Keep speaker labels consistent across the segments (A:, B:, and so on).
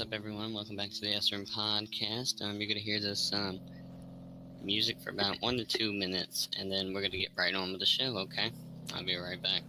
A: up, everyone? Welcome back to the S-Room Podcast. You're going to hear this music for about 1 to 2 minutes, and then we're going to get right on with the show, okay? I'll be right back.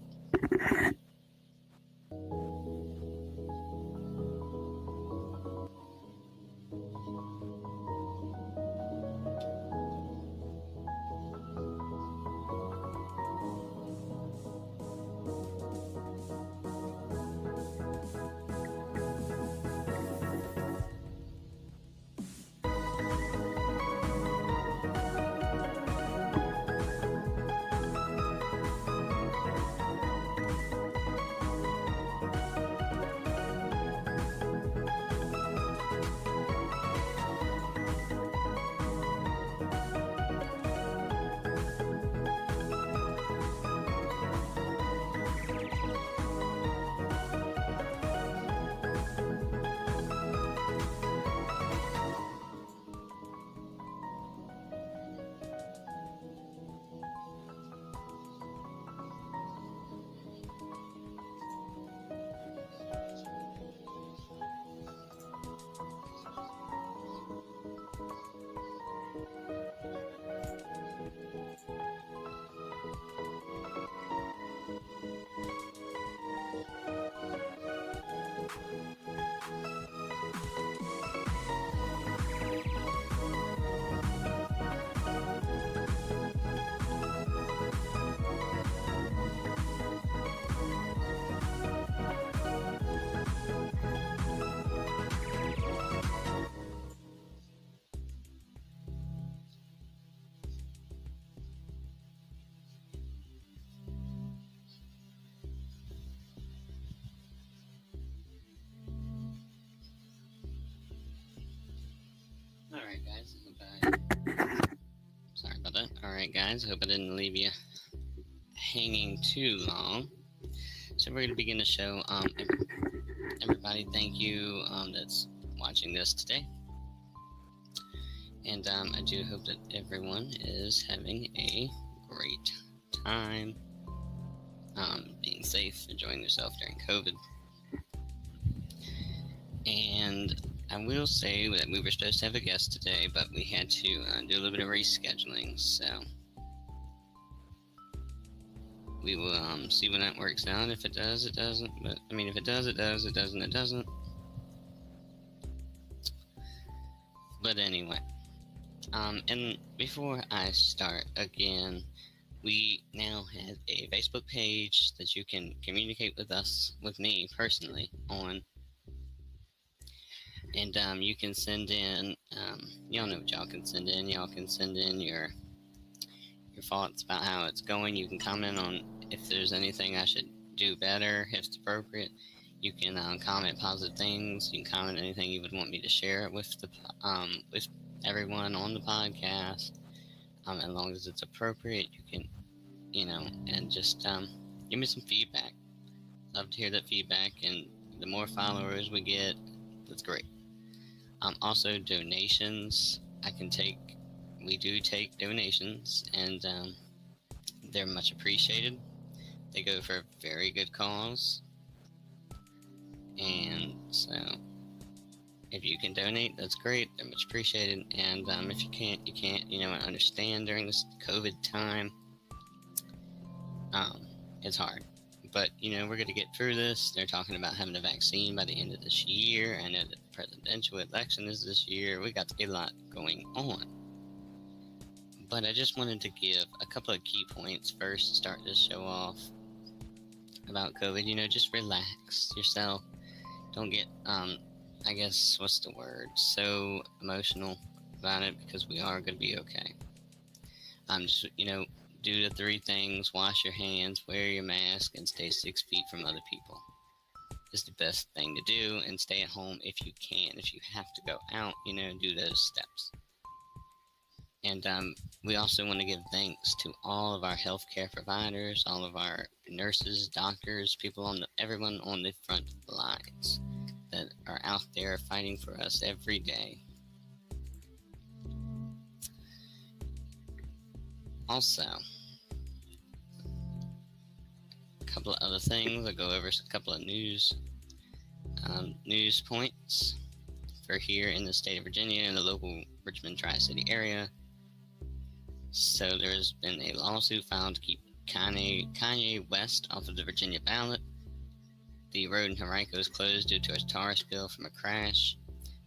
A: Alright, guys. Sorry about that. Alright, guys. Hope I didn't leave you hanging too long. So we're going to begin the show. Everybody, thank you that's watching this today. And I do hope that everyone is having a great time, being safe, enjoying yourself during COVID. And I will say that we were supposed to have a guest today, but we had to do a little bit of rescheduling, so we will see when that works out. If it does, it doesn't. But I mean, if it does, it does. It doesn't, it doesn't. But anyway, and before I start again, we now have a Facebook page that you can communicate with me personally on. And you can send in, y'all know what y'all can send in. Y'all can send in your thoughts about how it's going. You can comment on if there's anything I should do better, if it's appropriate. You can comment positive things. You can comment anything you would want me to share with with everyone on the podcast. As long as it's appropriate, you can, and just give me some feedback. Love to hear that feedback, and the more followers we get, that's great. Also, donations. We do take donations, and they're much appreciated. They go for a very good cause. And so, if you can donate, that's great. They're much appreciated. And if you can't, you can't. I understand during this COVID time, it's hard. But, we're going to get through this. They're talking about having a vaccine by the end of this year. I know that the presidential election is this year. We got a lot going on. But I just wanted to give a couple of key points first to start this show off about COVID. Just relax yourself. Don't get, what's the word? So emotional about it, because we are going to be okay. Do the 3 things: wash your hands, wear your mask, and stay 6 feet from other people. Is the best thing to do, and stay at home if you can. If you have to go out, do those steps. And we also want to give thanks to all of our healthcare providers, all of our nurses, doctors, everyone on the front lines that are out there fighting for us every day. Also, a couple of other things. I'll go over a couple of news points. for here in the state of Virginia and the local Richmond Tri-City area. So there's been a lawsuit filed to keep Kanye West off of the Virginia ballot. The road in Henrico is closed due to a tar spill from a crash.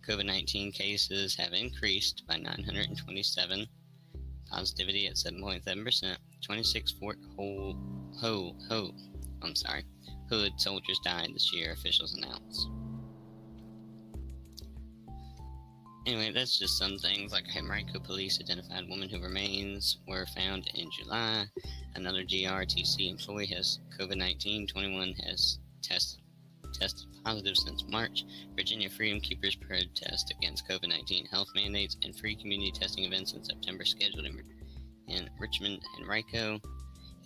A: COVID-19 cases have increased by 927. Positivity at 7.7%. 26 Hood soldiers died this year, officials announced. Anyway, that's just some things. Like Henrico police identified woman who remains were found in July. Another GRTC employee has COVID-19. 21 has tested positive since March. Virginia Freedom Keepers protest against COVID-19 health mandates and free community testing events in September scheduled in Richmond, Henrico,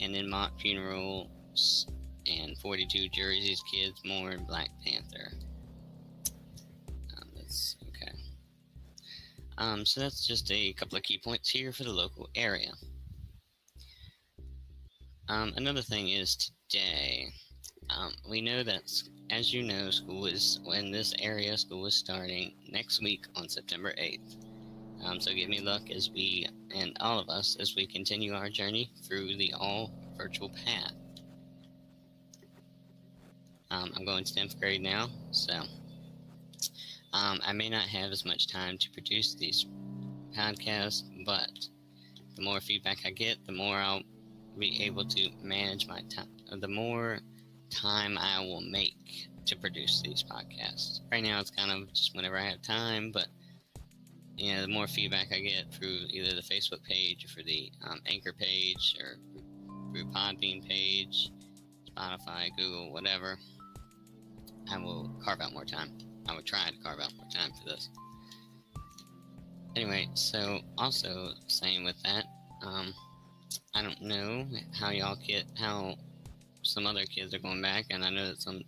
A: and in mock funerals. And 42 Jersey's kids mourn Black Panther. That's okay. So that's just a couple of key points here for the local area. Another thing is today, we know that, as you know, school is starting next week on September 8th. So give me luck as we, and all of us, as we continue our journey through the all virtual path. I'm going to 10th grade now, so I may not have as much time to produce these podcasts, but the more feedback I get, the more I'll be able to manage my time, the more time I will make to produce these podcasts. Right now it's kind of just whenever I have time, but the more feedback I get through either the Facebook page or for the Anchor page or through Podbean page, Spotify, Google, whatever, I will carve out more time. I would try to carve out more time for this. Anyway, so also saying with that, I don't know how some other kids are going back, and I know that some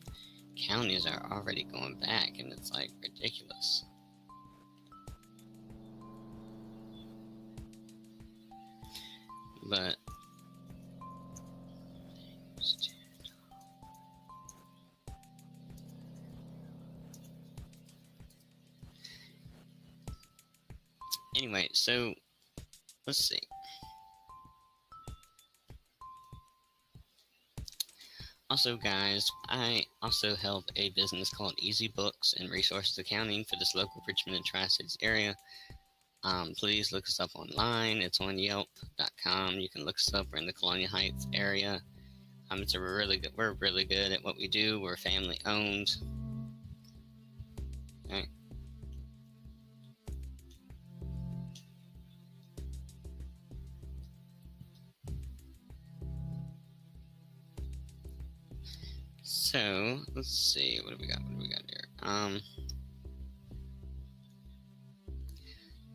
A: counties are already going back, and it's like ridiculous. But anyway, so let's see. Also, guys, I also help a business called Easy Books and Resources Accounting for this local Richmond and Tri-Cities area. Please look us up online. It's on Yelp.com. You can look us up. We're in the Colonial Heights area. We're really good at what we do. We're family owned. Okay. So let's see. What do we got here?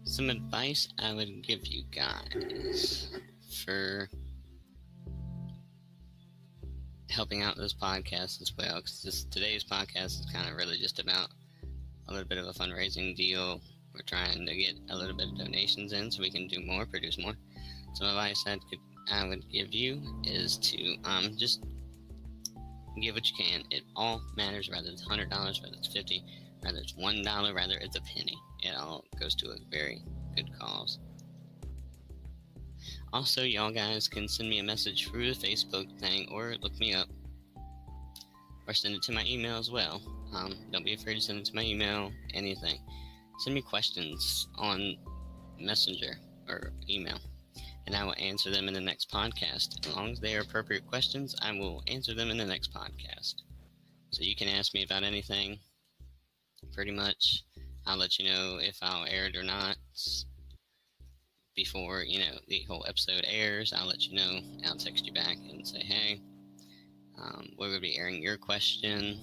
A: Some advice I would give you guys for helping out this podcast as well, because today's podcast is kind of really just about a little bit of a fundraising deal. We're trying to get a little bit of donations in so we can do more, produce more. Some advice I would give you is to just give what you can. It all matters, whether it's $100, whether it's $50, whether it's $1, whether it's a penny. It all goes to a very good cause. Also, y'all guys can send me a message through the Facebook thing, or look me up, or send it to my email as well. Don't be afraid to send it to my email, anything. Send me questions on Messenger or email, and I will answer them in the next podcast. As long as they are appropriate questions, I will answer them in the next podcast. So you can ask me about anything, pretty much. I'll let you know if I'll air it or not. Before, the whole episode airs, I'll let you know. I'll text you back and say, hey, we're going to be airing your question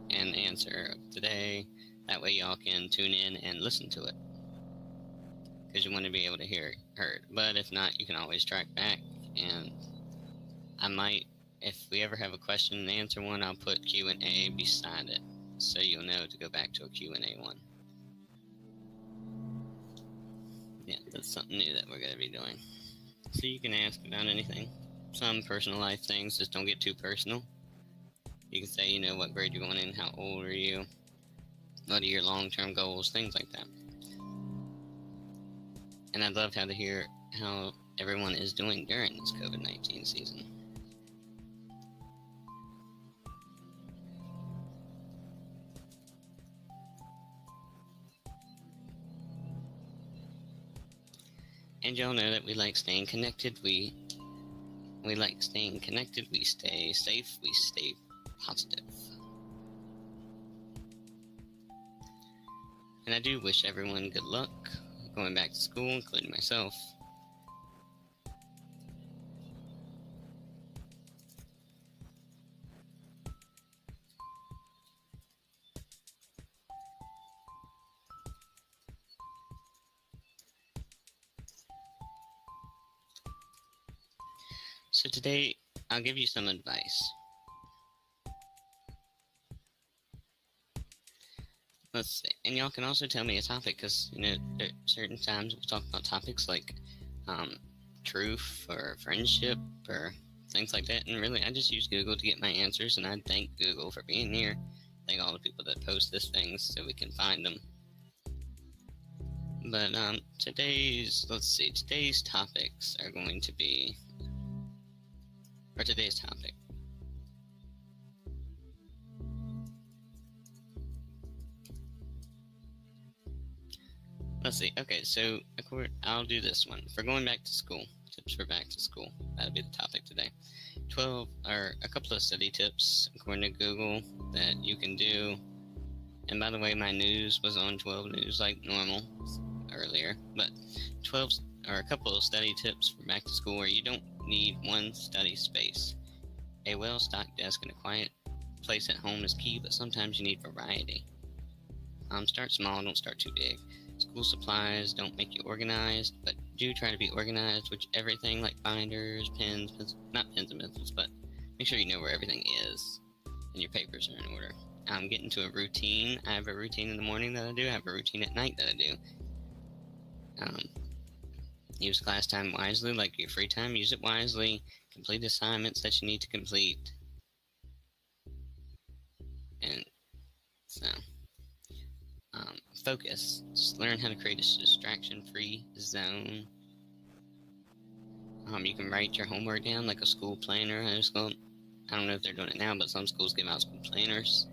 A: and answer today. That way y'all can tune in and listen to it, because you want to be able to hear it heard. But if not, you can always track back, and I might, if we ever have a question and answer one, I'll put Q&A beside it, so you'll know to go back to a Q&A one. Yeah, that's something new that we're going to be doing. So you can ask about anything. Some personal life things, just don't get too personal. You can say, what grade you're going in, how old are you, What are your long-term goals? Things like that. And I'd love to hear how everyone is doing during this COVID-19 season. And y'all know that we like staying connected. We like staying connected. We stay safe. We stay positive. And I do wish everyone good luck going back to school, including myself. So today, I'll give you some advice. Let's see. And y'all can also tell me a topic, because, you know, at certain times we'll talk about topics like truth or friendship or things like that. And really, I just use Google to get my answers, and I thank Google for being here. Thank all the people that post these things so we can find them. But today's topics are going to be, or today's topic. Let's see. Okay, so I'll do this one. For going back to school, tips for back to school. That'll be the topic today. A couple of study tips according to Google that you can do. And by the way, my news was on 12 News like normal earlier. But a couple of study tips for back to school where you don't need one study space. A well-stocked desk and a quiet place at home is key, but sometimes you need variety. Start small, don't start too big. School supplies don't make you organized, but do try to be organized with everything like binders, not pens and pencils, but make sure you know where everything is and your papers are in order. Get into a routine. I have a routine in the morning that I do. I have a routine at night that I do. Use class time wisely, like your free time, use it wisely. Complete assignments that you need to complete. And so, focus. Just learn how to create a distraction-free zone. You can write your homework down like a school planner. I don't know if they're doing it now, but some schools give out school planners.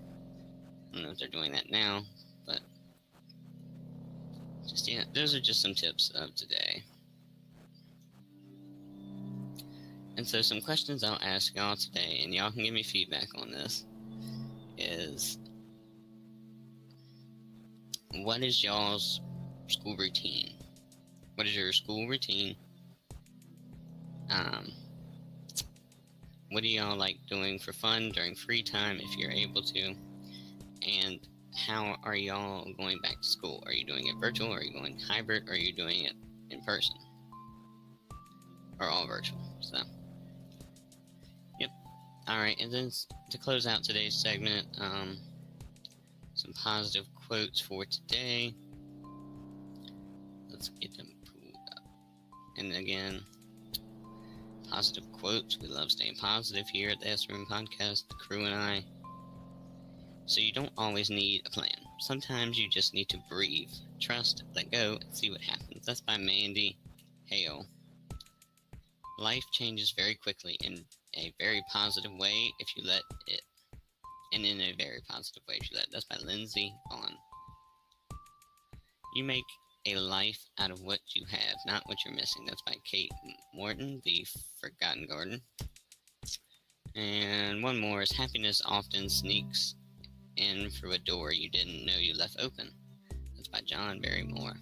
A: I don't know if they're doing that now, but those are just some tips of today. And so some questions I'll ask y'all today, and y'all can give me feedback on this, is what is y'all's school routine? What is your school routine? What do y'all like doing for fun during free time if you're able to? And how are y'all going back to school? Are you doing it virtual? Are you going hybrid? Or are you doing it in person? Or all virtual? So, yep. Alright, and then to close out today's segment, some positive quotes for today. Let's get them pulled up. And again, positive quotes. We love staying positive here at the S-Room Podcast, the crew and I. So you don't always need a plan. Sometimes you just need to breathe, trust, let go, and see what happens. That's by Mandy Hale. Life changes very quickly in a very positive way if you let it. And in a very positive way if you let it. That's by Lindsay Vaughn. You make a life out of what you have, not what you're missing. That's by Kate Morton, The Forgotten Garden. And one more is happiness often sneaks in through a door you didn't know you left open. That's by John Barrymore.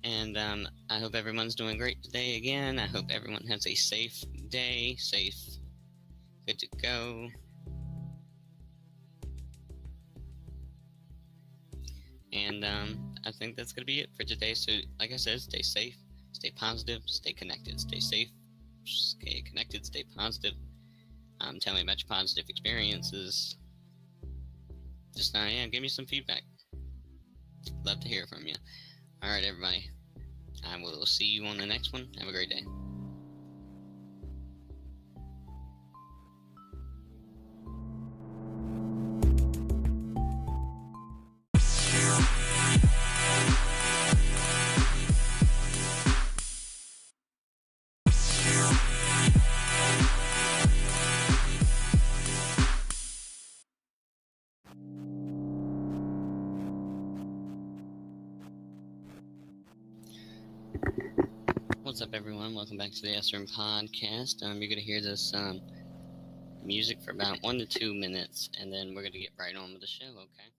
A: And I hope everyone's doing great today again. I hope everyone has a safe day, good to go. And I think that's going to be it for today. So, like I said, stay safe, stay positive, stay connected. Stay safe, stay connected, stay positive. Tell me about your positive experiences. Just give me some feedback. Love to hear from you. All right, everybody. I will see you on the next one. Have a great day. What's up, everyone? Welcome back to the S-Room Podcast. You're going to hear this music for about 1 to 2 minutes, and then we're going to get right on with the show, okay?